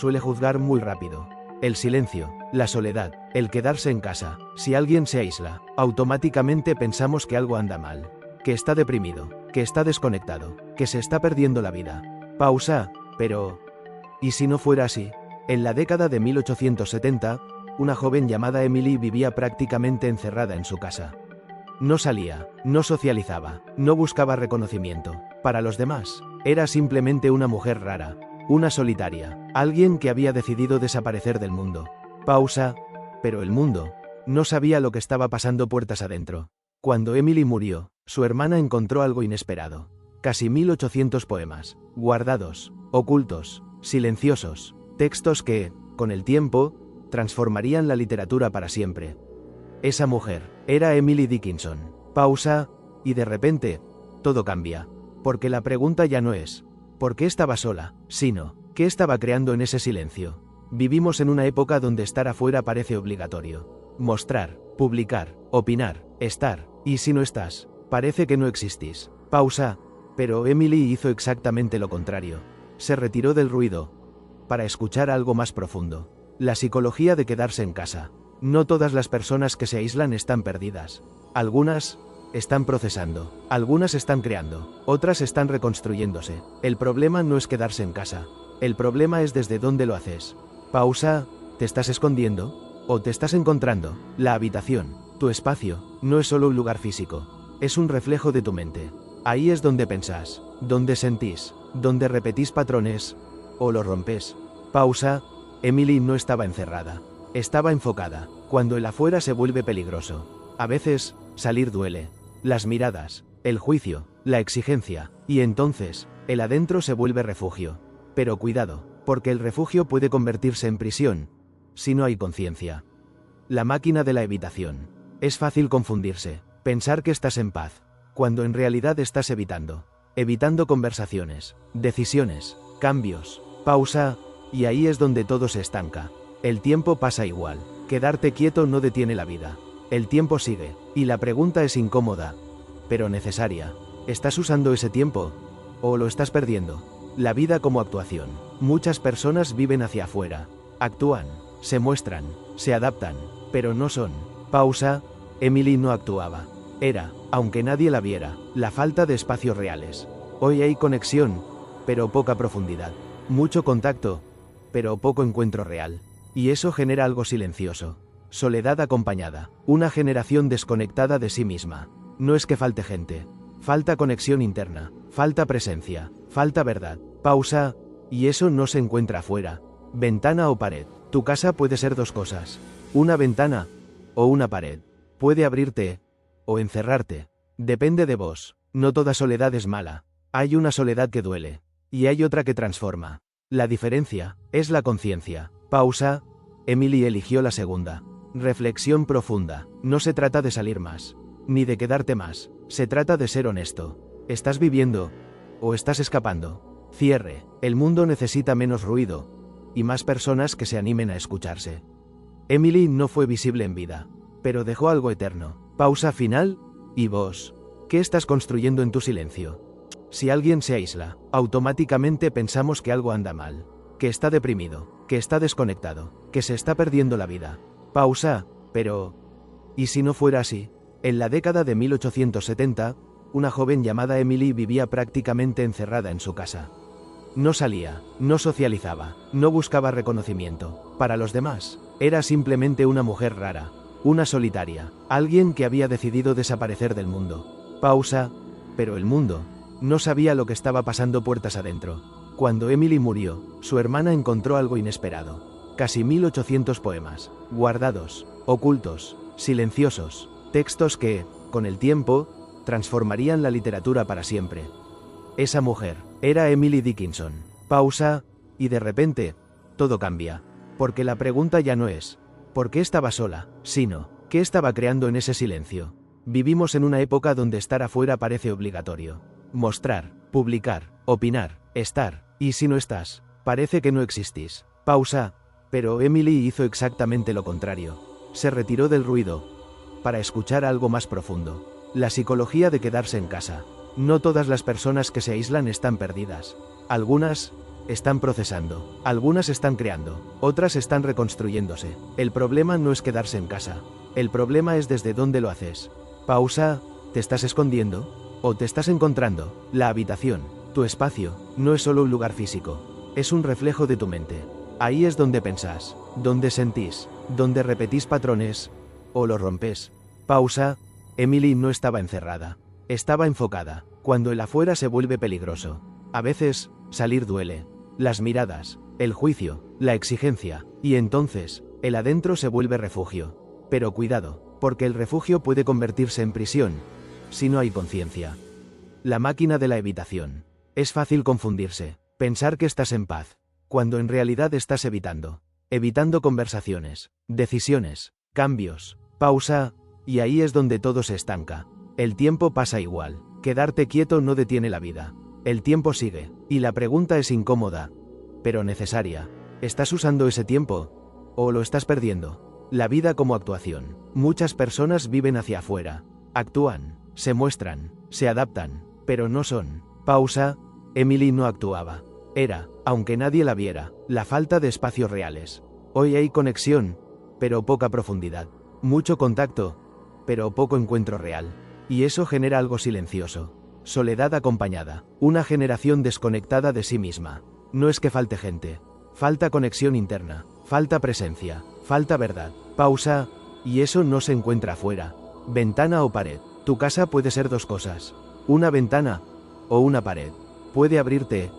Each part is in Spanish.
suele juzgar muy rápido. El silencio, la soledad, el quedarse en casa. Si alguien se aísla, automáticamente pensamos que algo anda mal, que está deprimido, que está desconectado, que se está perdiendo la vida. Pausa, pero... ¿y si no fuera así? En la década de 1870, una joven llamada Emily vivía prácticamente encerrada en su casa. No salía, no socializaba, no buscaba reconocimiento. Para los demás, era simplemente una mujer rara, una solitaria, alguien que había decidido desaparecer del mundo. Pausa, pero el mundo no sabía lo que estaba pasando puertas adentro. Cuando Emily murió, su hermana encontró algo inesperado. Casi 1800 poemas, guardados, ocultos, silenciosos, textos que, con el tiempo, transformarían la literatura para siempre. Esa mujer era Emily Dickinson. Pausa, y de repente, todo cambia. Porque la pregunta ya no es, ¿por qué estaba sola?, sino, ¿qué estaba creando en ese silencio? Vivimos en una época donde estar afuera parece obligatorio. Mostrar, publicar, opinar, estar, y si no estás, parece que no existís. Pausa, pero Emily hizo exactamente lo contrario. Se retiró del ruido, para escuchar algo más profundo. La psicología de quedarse en casa. No todas las personas que se aíslan están perdidas. Algunas están procesando, algunas están creando, otras están reconstruyéndose. El problema no es quedarse en casa. El problema es desde dónde lo haces. Pausa, ¿te estás escondiendo? ¿O te estás encontrando? La habitación, tu espacio, no es solo un lugar físico. Es un reflejo de tu mente. Ahí es donde pensás, donde sentís, donde repetís patrones, o los rompes. Pausa, Emily no estaba encerrada. Estaba enfocada. Cuando el afuera se vuelve peligroso. A veces, salir duele. Las miradas, el juicio, la exigencia, y entonces, el adentro se vuelve refugio. Pero cuidado, porque el refugio puede convertirse en prisión, si no hay conciencia. La máquina de la evitación. Es fácil confundirse, pensar que estás en paz, cuando en realidad estás evitando. Evitando conversaciones, decisiones, cambios. Pausa, y ahí es donde todo se estanca. El tiempo pasa igual. Quedarte quieto no detiene la vida. El tiempo sigue, y la pregunta es incómoda, pero necesaria. ¿Estás usando ese tiempo? ¿O lo estás perdiendo? La vida como actuación. Muchas personas viven hacia afuera. Actúan, se muestran, se adaptan, pero no son. Pausa, Emily no actuaba. Era, aunque nadie la viera, la falta de espacios reales. Hoy hay conexión, pero poca profundidad. Mucho contacto, pero poco encuentro real. Y eso genera algo silencioso. Soledad acompañada. Una generación desconectada de sí misma. No es que falte gente. Falta conexión interna. Falta presencia. Falta verdad. Pausa. Y eso no se encuentra afuera. Ventana o pared. Tu casa puede ser dos cosas. Una ventana o una pared. Puede abrirte o encerrarte. Depende de vos. No toda soledad es mala. Hay una soledad que duele. Y hay otra que transforma. La diferencia es la conciencia. Pausa. Emily eligió la segunda. Reflexión profunda. No se trata de salir más, ni de quedarte más. Se trata de ser honesto. ¿Estás viviendo? ¿O estás escapando? Cierre. El mundo necesita menos ruido, y más personas que se animen a escucharse. Emily no fue visible en vida, pero dejó algo eterno. Pausa final. ¿Y vos? ¿Qué estás construyendo en tu silencio? Si alguien se aísla, automáticamente pensamos que algo anda mal, que está deprimido, que está desconectado, que se está perdiendo la vida. Pausa, pero... ¿y si no fuera así? En la década de 1870, una joven llamada Emily vivía prácticamente encerrada en su casa. No salía, no socializaba, no buscaba reconocimiento. Para los demás, era simplemente una mujer rara, una solitaria, alguien que había decidido desaparecer del mundo. Pausa, pero el mundo no sabía lo que estaba pasando puertas adentro. Cuando Emily murió, su hermana encontró algo inesperado. Casi 1800 poemas, guardados, ocultos, silenciosos, textos que, con el tiempo, transformarían la literatura para siempre. Esa mujer era Emily Dickinson. Pausa, y de repente, todo cambia. Porque la pregunta ya no es, ¿por qué estaba sola?, sino, ¿qué estaba creando en ese silencio? Vivimos en una época donde estar afuera parece obligatorio. Mostrar, publicar, opinar, estar, y si no estás, parece que no existís. Pausa, pero Emily hizo exactamente lo contrario. Se retiró del ruido, para escuchar algo más profundo. La psicología de quedarse en casa. No todas las personas que se aíslan están perdidas. Algunas están procesando, algunas están creando, otras están reconstruyéndose. El problema no es quedarse en casa. El problema es desde dónde lo haces. Pausa. ¿Te estás escondiendo? ¿O te estás encontrando? La habitación, tu espacio, no es solo un lugar físico. Es un reflejo de tu mente. Ahí es donde pensás, donde sentís, donde repetís patrones, o los rompes. Pausa. Emily no estaba encerrada. Estaba enfocada. Cuando el afuera se vuelve peligroso. A veces, salir duele. Las miradas, el juicio, la exigencia, y entonces, el adentro se vuelve refugio. Pero cuidado, porque el refugio puede convertirse en prisión, si no hay conciencia. La máquina de la evitación. Es fácil confundirse, pensar que estás en paz, cuando en realidad estás evitando conversaciones, decisiones, cambios, pausa, y ahí es donde todo se estanca. El tiempo pasa igual, quedarte quieto no detiene la vida. El tiempo sigue, y la pregunta es incómoda, pero necesaria. ¿Estás usando ese tiempo? ¿O lo estás perdiendo? La vida como actuación. Muchas personas viven hacia afuera. Actúan, se muestran, se adaptan, pero no son. Pausa. Emily no actuaba. Era, aunque nadie la viera, la falta de espacios reales. Hoy hay conexión, pero poca profundidad. Mucho contacto, pero poco encuentro real. Y eso genera algo silencioso. Soledad acompañada. Una generación desconectada de sí misma. No es que falte gente. Falta conexión interna. Falta presencia. Falta verdad. Pausa. Y eso no se encuentra afuera. Ventana o pared. Tu casa puede ser dos cosas. Una ventana o una pared. Puede abrirte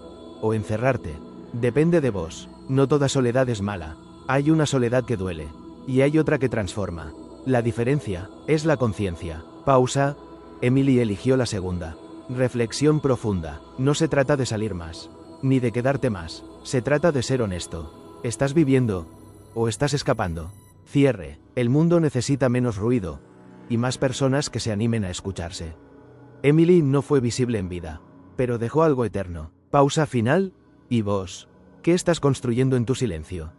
o encerrarte. Depende de vos. No toda soledad es mala. Hay una soledad que duele. Y hay otra que transforma. La diferencia es la conciencia. Pausa. Emily eligió la segunda. Reflexión profunda. No se trata de salir más, ni de quedarte más. Se trata de ser honesto. ¿Estás viviendo o estás escapando? Cierre. El mundo necesita menos ruido y más personas que se animen a escucharse. Emily no fue visible en vida, pero dejó algo eterno. Pausa final. ¿Y vos? ¿Qué estás construyendo en tu silencio?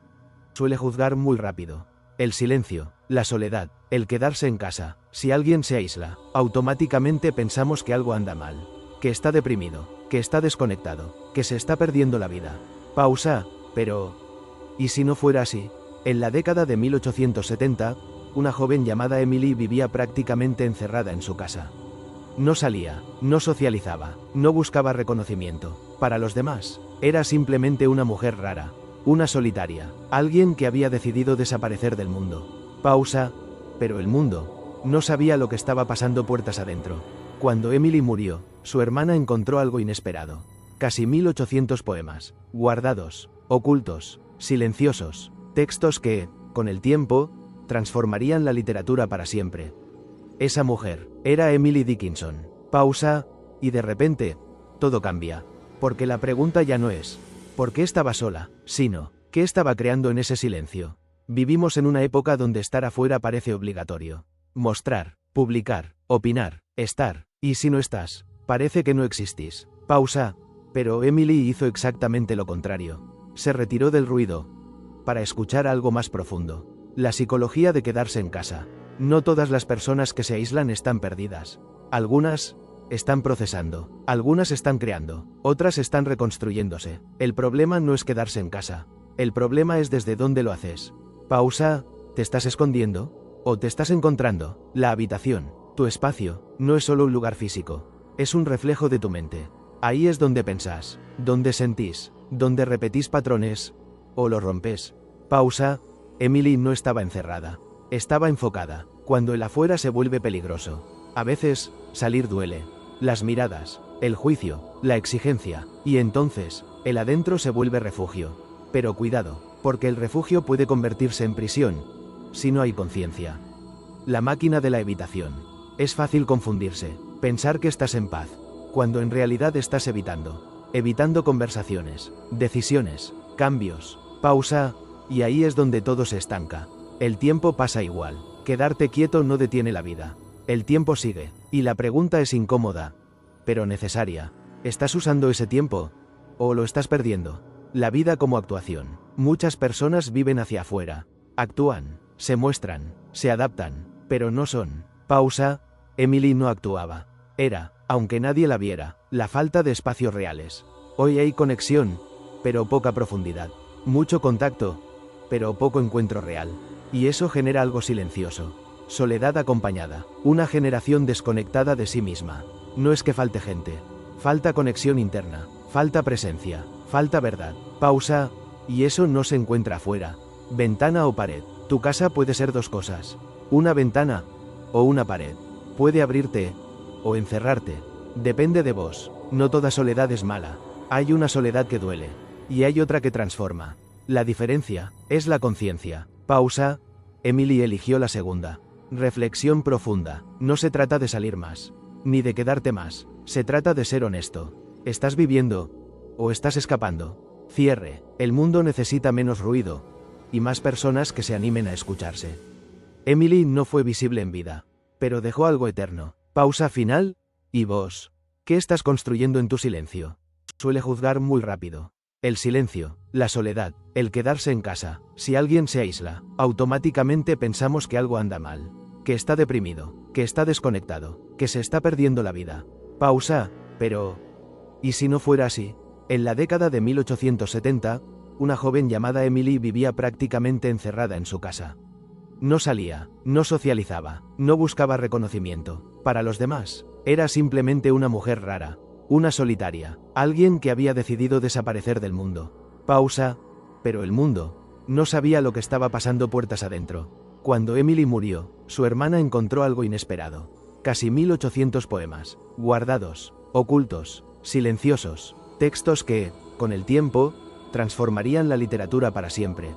Suele juzgar muy rápido. El silencio, la soledad, el quedarse en casa. Si alguien se aísla, automáticamente pensamos que algo anda mal, que está deprimido, que está desconectado, que se está perdiendo la vida. Pausa. Pero ¿y si no fuera así? En la década de 1870, una joven llamada Emily vivía prácticamente encerrada en su casa. No salía, no socializaba, no buscaba reconocimiento. Para los demás, era simplemente una mujer rara, una solitaria, alguien que había decidido desaparecer del mundo. Pausa. Pero el mundo no sabía lo que estaba pasando puertas adentro. Cuando Emily murió, su hermana encontró algo inesperado. Casi 1800 poemas, guardados, ocultos, silenciosos, textos que, con el tiempo, transformarían la literatura para siempre. Esa mujer era Emily Dickinson. Pausa, y de repente, todo cambia. Porque la pregunta ya no es ¿por qué estaba sola?, sino ¿qué estaba creando en ese silencio? Vivimos en una época donde estar afuera parece obligatorio. Mostrar, publicar, opinar, estar, y si no estás, parece que no existís. Pausa. Pero Emily hizo exactamente lo contrario. Se retiró del ruido para escuchar algo más profundo. La psicología de quedarse en casa. No todas las personas que se aíslan están perdidas. Algunas están procesando, algunas están creando, otras están reconstruyéndose. El problema no es quedarse en casa. El problema es desde dónde lo haces. Pausa. ¿Te estás escondiendo? ¿O te estás encontrando? La habitación, tu espacio, no es solo un lugar físico. Es un reflejo de tu mente. Ahí es donde pensás, donde sentís, donde repetís patrones, o los rompes. Pausa. Emily no estaba encerrada. Estaba enfocada. Cuando el afuera se vuelve peligroso. A veces, salir duele. Las miradas, el juicio, la exigencia, y entonces, el adentro se vuelve refugio. Pero cuidado, porque el refugio puede convertirse en prisión, si no hay conciencia. La máquina de la evitación. Es fácil confundirse, pensar que estás en paz, cuando en realidad estás evitando conversaciones, decisiones, cambios. Pausa, y ahí es donde todo se estanca. El tiempo pasa igual. Quedarte quieto no detiene la vida. El tiempo sigue, y la pregunta es incómoda, pero necesaria. ¿Estás usando ese tiempo? ¿O lo estás perdiendo? La vida como actuación. Muchas personas viven hacia afuera. Actúan, se muestran, se adaptan, pero no son. Pausa. Emily no actuaba. Era, aunque nadie la viera, la falta de espacios reales. Hoy hay conexión, pero poca profundidad. Mucho contacto, pero poco encuentro real. Y eso genera algo silencioso. Soledad acompañada. Una generación desconectada de sí misma. No es que falte gente. Falta conexión interna. Falta presencia. Falta verdad. Pausa. Y eso no se encuentra afuera. Ventana o pared. Tu casa puede ser dos cosas. Una ventana o una pared. Puede abrirte o encerrarte. Depende de vos. No toda soledad es mala. Hay una soledad que duele. Y hay otra que transforma. La diferencia es la conciencia. Pausa. Emily eligió la segunda. Reflexión profunda. No se trata de salir más, ni de quedarte más. Se trata de ser honesto. ¿Estás viviendo o estás escapando? Cierre. El mundo necesita menos ruido y más personas que se animen a escucharse. Emily no fue visible en vida, pero dejó algo eterno. Pausa final. ¿Y vos? ¿Qué estás construyendo en tu silencio? Suele juzgar muy rápido. El silencio, la soledad, el quedarse en casa. Si alguien se aísla, automáticamente pensamos que algo anda mal, que está deprimido, que está desconectado, que se está perdiendo la vida. Pausa, pero... ¿y si no fuera así? En la década de 1870, una joven llamada Emily vivía prácticamente encerrada en su casa. No salía, no socializaba, no buscaba reconocimiento. Para los demás, era simplemente una mujer rara. Una solitaria, alguien que había decidido desaparecer del mundo. Pausa, pero el mundo no sabía lo que estaba pasando puertas adentro. Cuando Emily murió, su hermana encontró algo inesperado. Casi 1800 poemas, guardados, ocultos, silenciosos, textos que, con el tiempo, transformarían la literatura para siempre.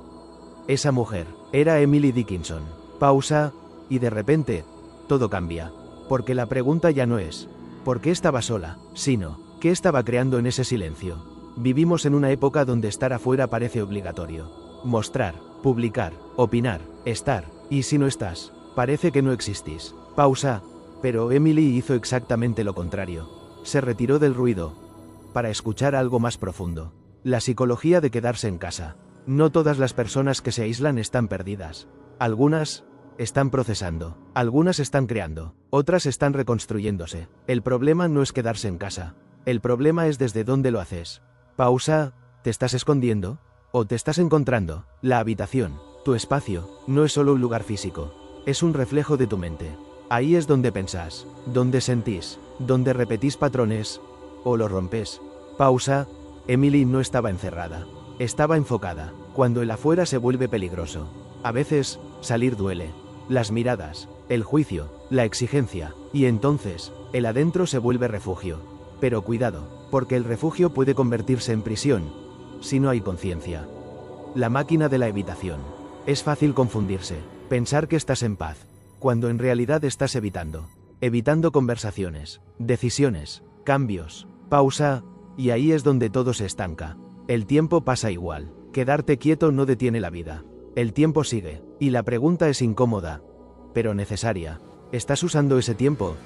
Esa mujer era Emily Dickinson. Pausa, y de repente, todo cambia. Porque la pregunta ya no es ¿por qué estaba sola?, sino ¿qué estaba creando en ese silencio? Vivimos en una época donde estar afuera parece obligatorio. Mostrar, publicar, opinar, estar. Y si no estás, parece que no existís. Pausa. Pero Emily hizo exactamente lo contrario. Se retiró del ruido para escuchar algo más profundo. La psicología de quedarse en casa. No todas las personas que se aíslan están perdidas. Algunas están procesando, algunas están creando, otras están reconstruyéndose. El problema no es quedarse en casa. El problema es desde dónde lo haces. Pausa. ¿Te estás escondiendo? ¿O te estás encontrando? La habitación, tu espacio, no es solo un lugar físico. Es un reflejo de tu mente. Ahí es donde pensás, donde sentís, donde repetís patrones, o los rompes. Pausa. Emily no estaba encerrada. Estaba enfocada. Cuando el afuera se vuelve peligroso. A veces, salir duele. Las miradas, el juicio, la exigencia, y entonces, el adentro se vuelve refugio. Pero cuidado, porque el refugio puede convertirse en prisión, si no hay conciencia. La máquina de la evitación. Es fácil confundirse, pensar que estás en paz, cuando en realidad estás evitando conversaciones, decisiones, cambios. Pausa, y ahí es donde todo se estanca. El tiempo pasa igual, quedarte quieto no detiene la vida. El tiempo sigue, y la pregunta es incómoda, pero necesaria. ¿Estás usando ese tiempo?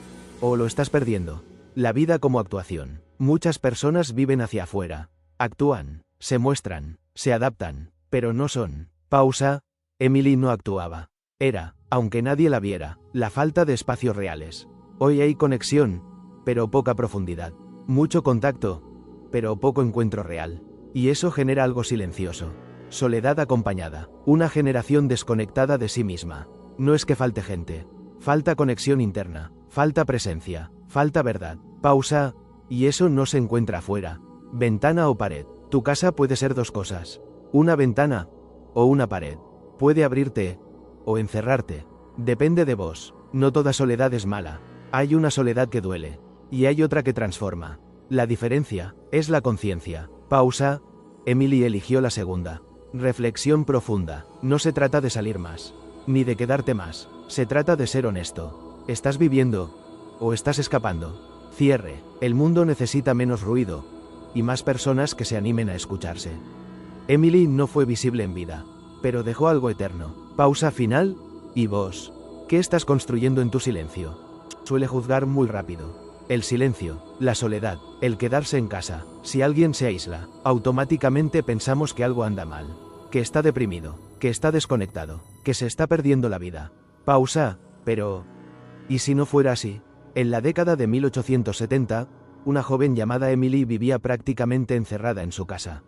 ¿O lo estás perdiendo? La vida como actuación. Muchas personas viven hacia afuera. Actúan, se muestran, se adaptan, pero no son. Pausa. Emily no actuaba. Era, aunque nadie la viera, la falta de espacios reales. Hoy hay conexión, pero poca profundidad. Mucho contacto, pero poco encuentro real. Y eso genera algo silencioso. Soledad acompañada. Una generación desconectada de sí misma. No es que falte gente. Falta conexión interna. Falta presencia. Falta verdad. Pausa. Y eso no se encuentra afuera. Ventana o pared. Tu casa puede ser dos cosas. Una ventana o una pared. Puede abrirte o encerrarte. Depende de vos. No toda soledad es mala. Hay una soledad que duele. Y hay otra que transforma. La diferencia es la conciencia. Pausa. Emily eligió la segunda. Reflexión profunda. No se trata de salir más, ni de quedarte más. Se trata de ser honesto. ¿Estás viviendo o estás escapando? Cierre. El mundo necesita menos ruido y más personas que se animen a escucharse. Emily no fue visible en vida, pero dejó algo eterno. Pausa final. ¿Y vos? ¿Qué estás construyendo en tu silencio? Suele juzgar muy rápido. El silencio, la soledad, el quedarse en casa. Si alguien se aísla, automáticamente pensamos que algo anda mal, que está deprimido, que está desconectado, que se está perdiendo la vida. Pausa. Pero... ¿y si no fuera así? En la década de 1870, una joven llamada Emily vivía prácticamente encerrada en su casa.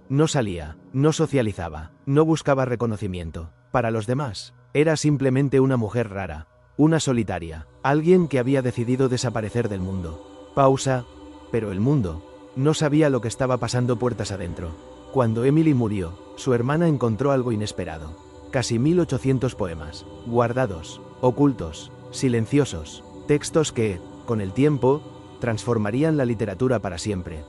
No salía, no socializaba, no buscaba reconocimiento. Para los demás, era simplemente una mujer rara, una solitaria, alguien que había decidido desaparecer del mundo. Pausa. Pero el mundo no sabía lo que estaba pasando puertas adentro. Cuando Emily murió, su hermana encontró algo inesperado. Casi 1800 poemas, guardados, ocultos, silenciosos, textos que, con el tiempo, transformarían la literatura para siempre.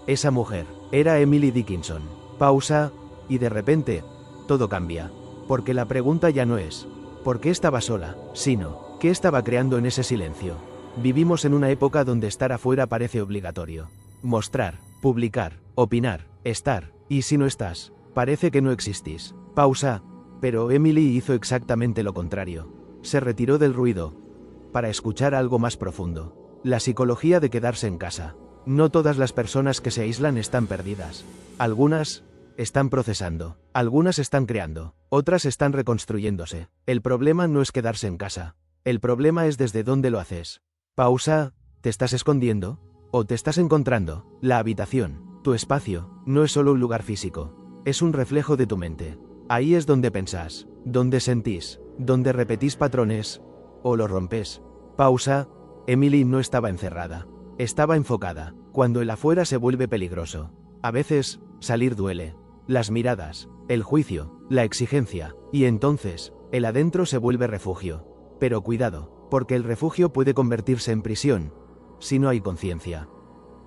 Esa mujer era Emily Dickinson. Pausa, y de repente, todo cambia. Porque la pregunta ya no es, ¿por qué estaba sola?, sino, ¿qué estaba creando en ese silencio? Vivimos en una época donde estar afuera parece obligatorio. Mostrar, publicar, opinar, estar, y si no estás, parece que no existís. Pausa, pero Emily hizo exactamente lo contrario. Se retiró del ruido, para escuchar algo más profundo. La psicología de quedarse en casa. No todas las personas que se aíslan están perdidas. Algunas están procesando, algunas están creando, otras están reconstruyéndose. El problema no es quedarse en casa. El problema es desde dónde lo haces. Pausa, ¿te estás escondiendo? ¿O te estás encontrando? La habitación, tu espacio, no es solo un lugar físico. Es un reflejo de tu mente. Ahí es donde pensás, donde sentís, donde repetís patrones, o lo rompes. Pausa. Emily no estaba encerrada. Estaba enfocada. Cuando el afuera se vuelve peligroso. A veces, salir duele. Las miradas, el juicio, la exigencia, y entonces, el adentro se vuelve refugio. Pero cuidado, porque el refugio puede convertirse en prisión, si no hay conciencia.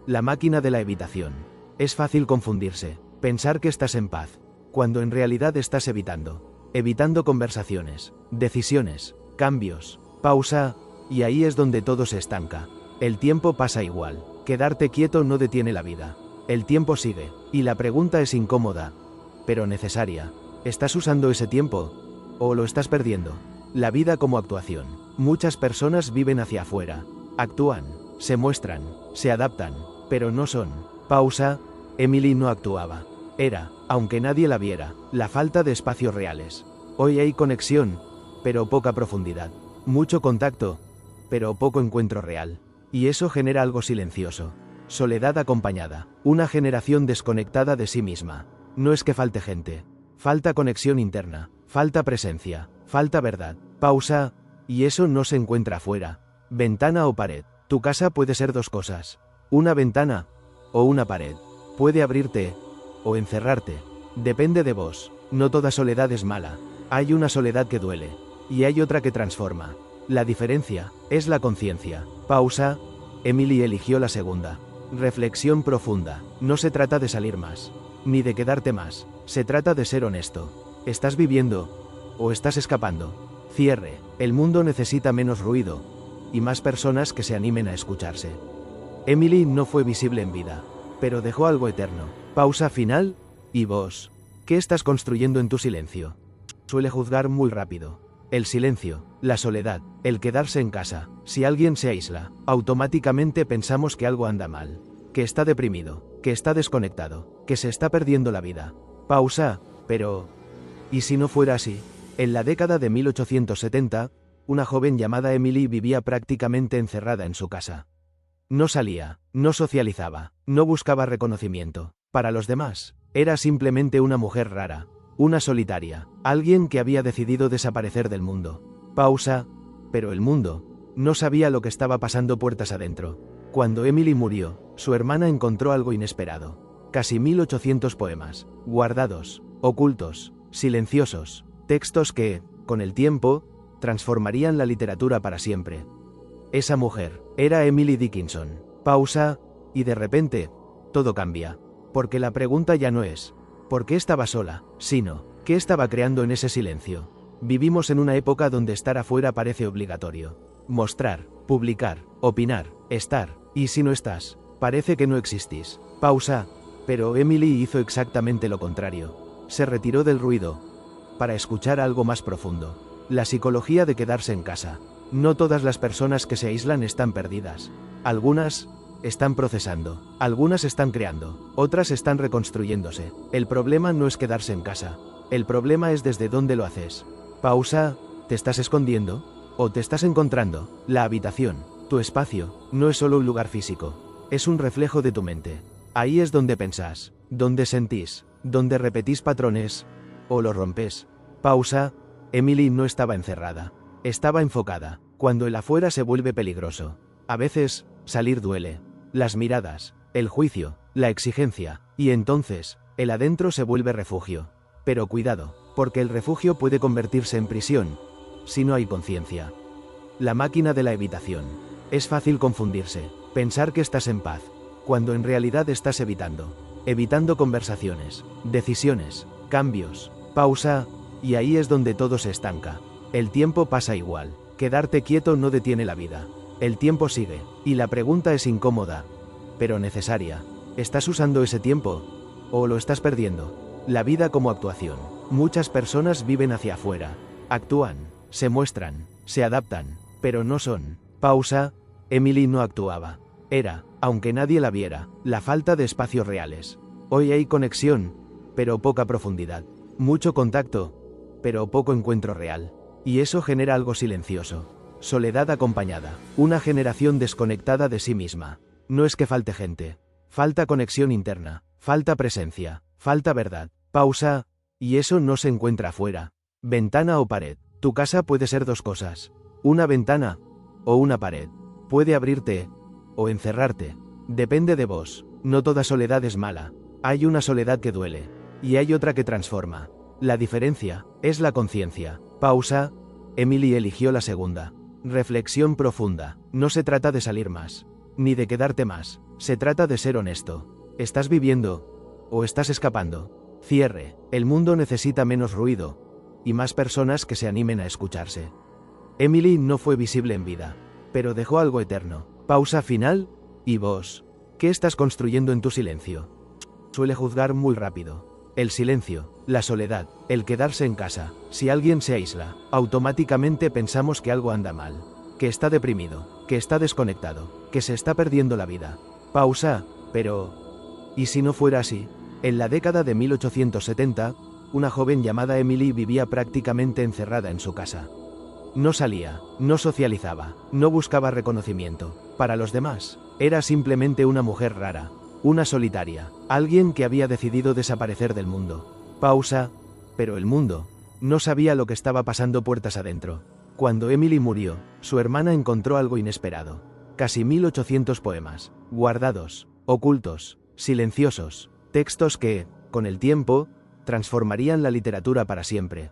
La máquina de la evitación. Es fácil confundirse, pensar que estás en paz, cuando en realidad estás evitando conversaciones, decisiones, cambios. Pausa, y ahí es donde todo se estanca. El tiempo pasa igual. Quedarte quieto no detiene la vida. El tiempo sigue, y la pregunta es incómoda, pero necesaria. ¿Estás usando ese tiempo? ¿O lo estás perdiendo? La vida como actuación. Muchas personas viven hacia afuera. Actúan, se muestran, se adaptan, pero no son. Pausa. Emily no actuaba. Era, aunque nadie la viera, la falta de espacios reales. Hoy hay conexión, pero poca profundidad. Mucho contacto, pero poco encuentro real. Y eso genera algo silencioso. Soledad acompañada. Una generación desconectada de sí misma. No es que falte gente. Falta conexión interna. Falta presencia. Falta verdad. Pausa. Y eso no se encuentra afuera. Ventana o pared. Tu casa puede ser dos cosas. Una ventana o una pared. Puede abrirte o encerrarte. Depende de vos. No toda soledad es mala. Hay una soledad que duele. Y hay otra que transforma. La diferencia es la conciencia. Pausa. Emily eligió la segunda. Reflexión profunda. No se trata de salir más, ni de quedarte más. Se trata de ser honesto. ¿Estás viviendo? ¿O estás escapando? Cierre. El mundo necesita menos ruido, y más personas que se animen a escucharse. Emily no fue visible en vida, pero dejó algo eterno. Pausa final. ¿Y vos? ¿Qué estás construyendo en tu silencio? Suele juzgar muy rápido. El silencio, la soledad, el quedarse en casa. Si alguien se aísla, automáticamente pensamos que algo anda mal, que está deprimido, que está desconectado, que se está perdiendo la vida. Pausa. Pero ¿y si no fuera así? En la década de 1870, una joven llamada Emily vivía prácticamente encerrada en su casa. No salía, no socializaba, no buscaba reconocimiento. Para los demás, era simplemente una mujer rara, una solitaria, alguien que había decidido desaparecer del mundo. Pausa. Pero el mundo no sabía lo que estaba pasando puertas adentro. Cuando Emily murió, su hermana encontró algo inesperado. Casi 1800 poemas, guardados, ocultos, silenciosos, textos que, con el tiempo, transformarían la literatura para siempre. Esa mujer era Emily Dickinson. Pausa, y de repente, todo cambia. Porque la pregunta ya no es, ¿por qué estaba sola?, sino, ¿qué estaba creando en ese silencio? Vivimos en una época donde estar afuera parece obligatorio. Mostrar, publicar, opinar, estar, y si no estás, parece que no existís. Pausa. Pero Emily hizo exactamente lo contrario. Se retiró del ruido, para escuchar algo más profundo. La psicología de quedarse en casa. No todas las personas que se aíslan están perdidas. Algunas están procesando, algunas están creando, otras están reconstruyéndose. El problema no es quedarse en casa. El problema es desde dónde lo haces. Pausa. ¿Te estás escondiendo? ¿O te estás encontrando? La habitación, tu espacio, no es solo un lugar físico. Es un reflejo de tu mente. Ahí es donde pensás, donde sentís, donde repetís patrones, o los rompes. Pausa. Emily no estaba encerrada. Estaba enfocada. Cuando el afuera se vuelve peligroso. A veces, salir duele. Las miradas, el juicio, la exigencia, y entonces, el adentro se vuelve refugio. Pero cuidado, porque el refugio puede convertirse en prisión, si no hay conciencia. La máquina de la evitación. Es fácil confundirse, pensar que estás en paz, cuando en realidad estás evitando conversaciones, decisiones, cambios, pausa, y ahí es donde todo se estanca. El tiempo pasa igual, quedarte quieto no detiene la vida. El tiempo sigue, y la pregunta es incómoda, pero necesaria. ¿Estás usando ese tiempo? ¿O lo estás perdiendo? La vida como actuación. Muchas personas viven hacia afuera. Actúan, se muestran, se adaptan, pero no son. Pausa. Emily no actuaba. Era, aunque nadie la viera, la falta de espacios reales. Hoy hay conexión, pero poca profundidad. Mucho contacto, pero poco encuentro real. Y eso genera algo silencioso. Soledad acompañada. Una generación desconectada de sí misma. No es que falte gente. Falta conexión interna. Falta presencia. Falta verdad. Pausa. Y eso no se encuentra afuera. Ventana o pared. Tu casa puede ser dos cosas. Una ventana o una pared. Puede abrirte o encerrarte. Depende de vos. No toda soledad es mala. Hay una soledad que duele. Y hay otra que transforma. La diferencia es la conciencia. Pausa. Emily eligió la segunda. Reflexión profunda. No se trata de salir más, ni de quedarte más. Se trata de ser honesto. ¿Estás viviendo? ¿O estás escapando? Cierre. El mundo necesita menos ruido, y más personas que se animen a escucharse. Emily no fue visible en vida, pero dejó algo eterno. Pausa final. ¿Y vos? ¿Qué estás construyendo en tu silencio? Suele juzgar muy rápido. El silencio, la soledad, el quedarse en casa. Si alguien se aísla, automáticamente pensamos que algo anda mal, que está deprimido, que está desconectado, que se está perdiendo la vida. Pausa. Pero ¿y si no fuera así? En la década de 1870, una joven llamada Emily vivía prácticamente encerrada en su casa. No salía, no socializaba, no buscaba reconocimiento. Para los demás, era simplemente una mujer rara. Una solitaria, alguien que había decidido desaparecer del mundo. Pausa. Pero el mundo no sabía lo que estaba pasando puertas adentro. Cuando Emily murió, su hermana encontró algo inesperado. Casi 1800 poemas, guardados, ocultos, silenciosos, textos que, con el tiempo, transformarían la literatura para siempre.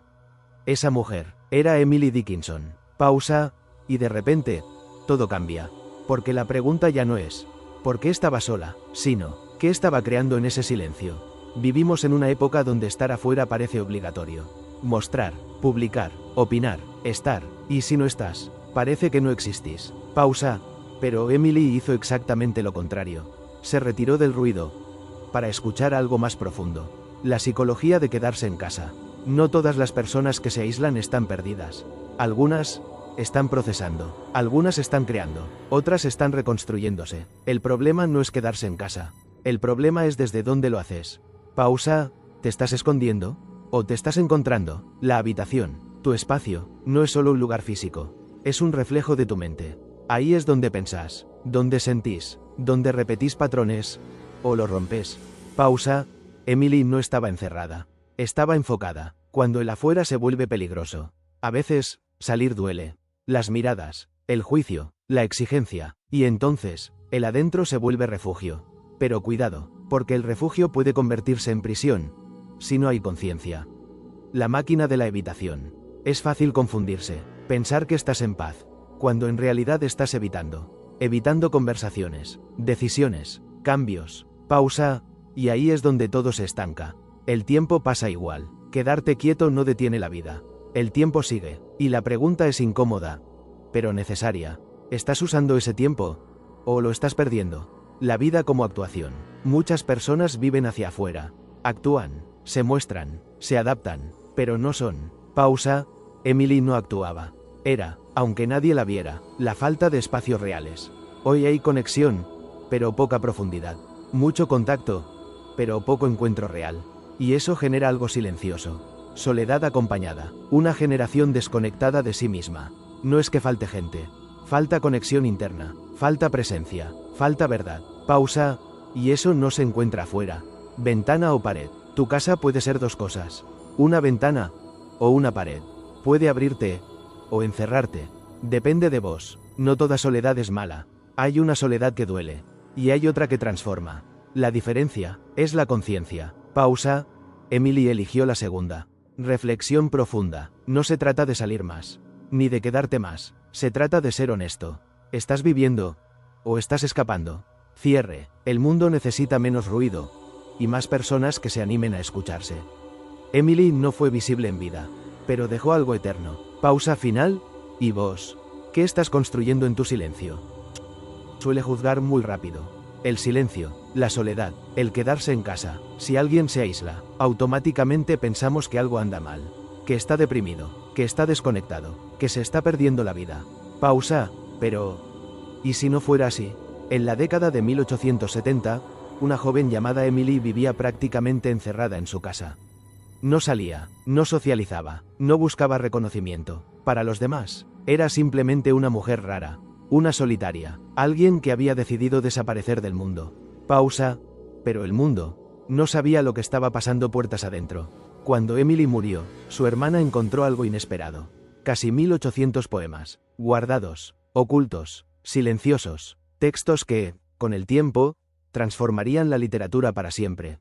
Esa mujer era Emily Dickinson. Pausa, y de repente, todo cambia. Porque la pregunta ya no es ¿por qué estaba sola?, sino ¿qué estaba creando en ese silencio? Vivimos en una época donde estar afuera parece obligatorio. Mostrar, publicar, opinar, estar, y si no estás, parece que no existís. Pausa. Pero Emily hizo exactamente lo contrario. Se retiró del ruido para escuchar algo más profundo. La psicología de quedarse en casa. No todas las personas que se aíslan están perdidas. Algunas están procesando, algunas están creando, otras están reconstruyéndose. El problema no es quedarse en casa. El problema es desde dónde lo haces. Pausa. ¿Te estás escondiendo? ¿O te estás encontrando? La habitación, tu espacio, no es solo un lugar físico. Es un reflejo de tu mente. Ahí es donde pensás, donde sentís, donde repetís patrones, o los rompes. Pausa. Emily no estaba encerrada. Estaba enfocada. Cuando el afuera se vuelve peligroso. A veces, salir duele. Las miradas, el juicio, la exigencia, y entonces, el adentro se vuelve refugio. Pero cuidado, porque el refugio puede convertirse en prisión, si no hay conciencia. La máquina de la evitación. Es fácil confundirse, pensar que estás en paz, cuando en realidad estás evitando conversaciones, decisiones, cambios, pausa, y ahí es donde todo se estanca. El tiempo pasa igual, quedarte quieto no detiene la vida. El tiempo sigue, y la pregunta es incómoda, pero necesaria. ¿Estás usando ese tiempo? ¿O lo estás perdiendo? La vida como actuación. Muchas personas viven hacia afuera. Actúan, se muestran, se adaptan, pero no son. Pausa. Emily no actuaba. Era, aunque nadie la viera, la falta de espacios reales. Hoy hay conexión, pero poca profundidad. Mucho contacto, pero poco encuentro real. Y eso genera algo silencioso. Soledad acompañada. Una generación desconectada de sí misma. No es que falte gente. Falta conexión interna. Falta presencia. Falta verdad. Pausa. Y eso no se encuentra afuera. Ventana o pared. Tu casa puede ser dos cosas. Una ventana o una pared. Puede abrirte o encerrarte. Depende de vos. No toda soledad es mala. Hay una soledad que duele. Y hay otra que transforma. La diferencia es la conciencia. Pausa. Emily eligió la segunda. Reflexión profunda. No se trata de salir más. Ni de quedarte más. Se trata de ser honesto. ¿Estás viviendo o estás escapando? Cierre. El mundo necesita menos ruido y más personas que se animen a escucharse. Emily no fue visible en vida, pero dejó algo eterno. Pausa final. ¿Y vos? ¿Qué estás construyendo en tu silencio? Suele juzgar muy rápido. El silencio, la soledad, el quedarse en casa. Si alguien se aísla, automáticamente pensamos que algo anda mal, que está deprimido, que está desconectado, que se está perdiendo la vida. Pausa. Pero ¿y si no fuera así? En la década de 1870, una joven llamada Emily vivía prácticamente encerrada en su casa. No salía, no socializaba, no buscaba reconocimiento. Para los demás, era simplemente una mujer rara, una solitaria, alguien que había decidido desaparecer del mundo. Pausa. Pero el mundo no sabía lo que estaba pasando puertas adentro. Cuando Emily murió, su hermana encontró algo inesperado. Casi 1800 poemas, guardados, ocultos, silenciosos, textos que, con el tiempo, transformarían la literatura para siempre.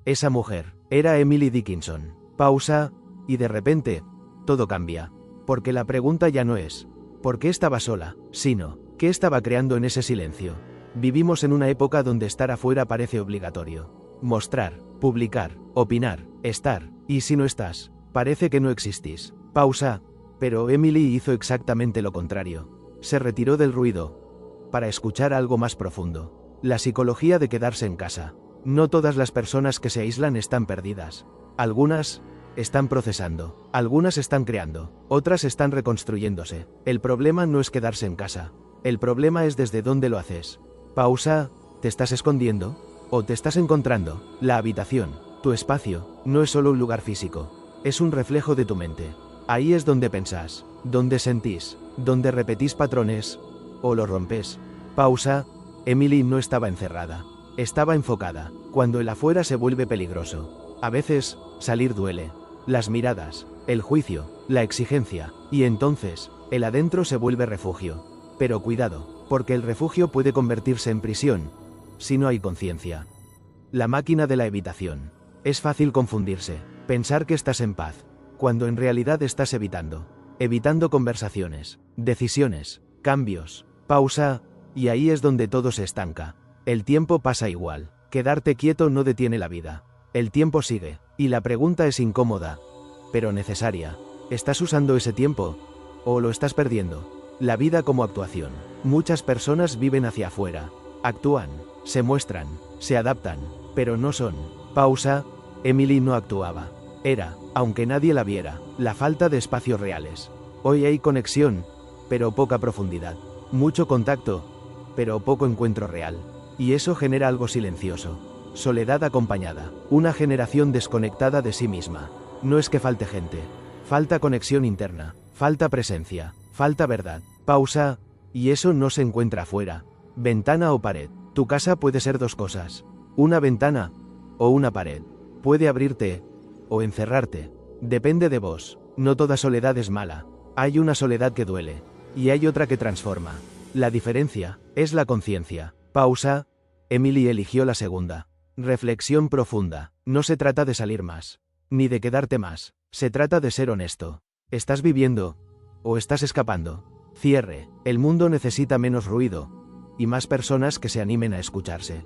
Esa mujer era Emily Dickinson. Pausa. Y de repente, todo cambia. Porque la pregunta ya no es ¿por qué estaba sola?, sino ¿qué estaba creando en ese silencio? Vivimos en una época donde estar afuera parece obligatorio. Mostrar, publicar, opinar, estar, y si no estás, parece que no existís. Pausa. Pero Emily hizo exactamente lo contrario. Se retiró del ruido para escuchar algo más profundo. La psicología de quedarse en casa. No todas las personas que se aíslan están perdidas. Algunas están procesando, algunas están creando, otras están reconstruyéndose. El problema no es quedarse en casa. El problema es desde dónde lo haces. Pausa. ¿Te estás escondiendo? ¿O te estás encontrando? La habitación, tu espacio, no es solo un lugar físico. Es un reflejo de tu mente. Ahí es donde pensás, donde sentís, donde repetís patrones, o los rompes. Pausa. Emily no estaba encerrada. Estaba enfocada. Cuando el afuera se vuelve peligroso. A veces, salir duele. Las miradas, el juicio, la exigencia, y entonces, el adentro se vuelve refugio. Pero cuidado, porque el refugio puede convertirse en prisión, si no hay conciencia. La máquina de la evitación. Es fácil confundirse, pensar que estás en paz, cuando en realidad estás evitando conversaciones, decisiones, cambios. Pausa. Y ahí es donde todo se estanca. El tiempo pasa igual. Quedarte quieto no detiene la vida. El tiempo sigue, y la pregunta es incómoda, pero necesaria. ¿Estás usando ese tiempo? ¿O lo estás perdiendo? La vida como actuación. Muchas personas viven hacia afuera. Actúan, se muestran, se adaptan, pero no son. Pausa. Emily no actuaba. Era, aunque nadie la viera, la falta de espacios reales. Hoy hay conexión, pero poca profundidad. Mucho contacto, pero poco encuentro real. Y eso genera algo silencioso. Soledad acompañada. Una generación desconectada de sí misma. No es que falte gente. Falta conexión interna. Falta presencia. Falta verdad. Pausa. Y eso no se encuentra afuera. Ventana o pared. Tu casa puede ser dos cosas. Una ventana o una pared. Puede abrirte o encerrarte. Depende de vos. No toda soledad es mala. Hay una soledad que duele. Y hay otra que transforma. La diferencia es la conciencia. Pausa. Emily eligió la segunda. Reflexión profunda. No se trata de salir más, ni de quedarte más. Se trata de ser honesto. ¿Estás viviendo o estás escapando? Cierre. El mundo necesita menos ruido y más personas que se animen a escucharse.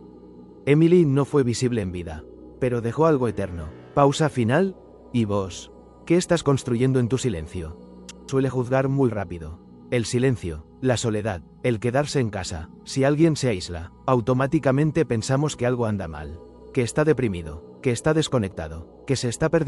Emily no fue visible en vida, pero dejó algo eterno. Pausa final. ¿Y vos? ¿Qué estás construyendo en tu silencio? Suele juzgar muy rápido. El silencio, la soledad, el quedarse en casa. Si alguien se aísla, automáticamente pensamos que algo anda mal, que está deprimido, que está desconectado, que se está perdiendo.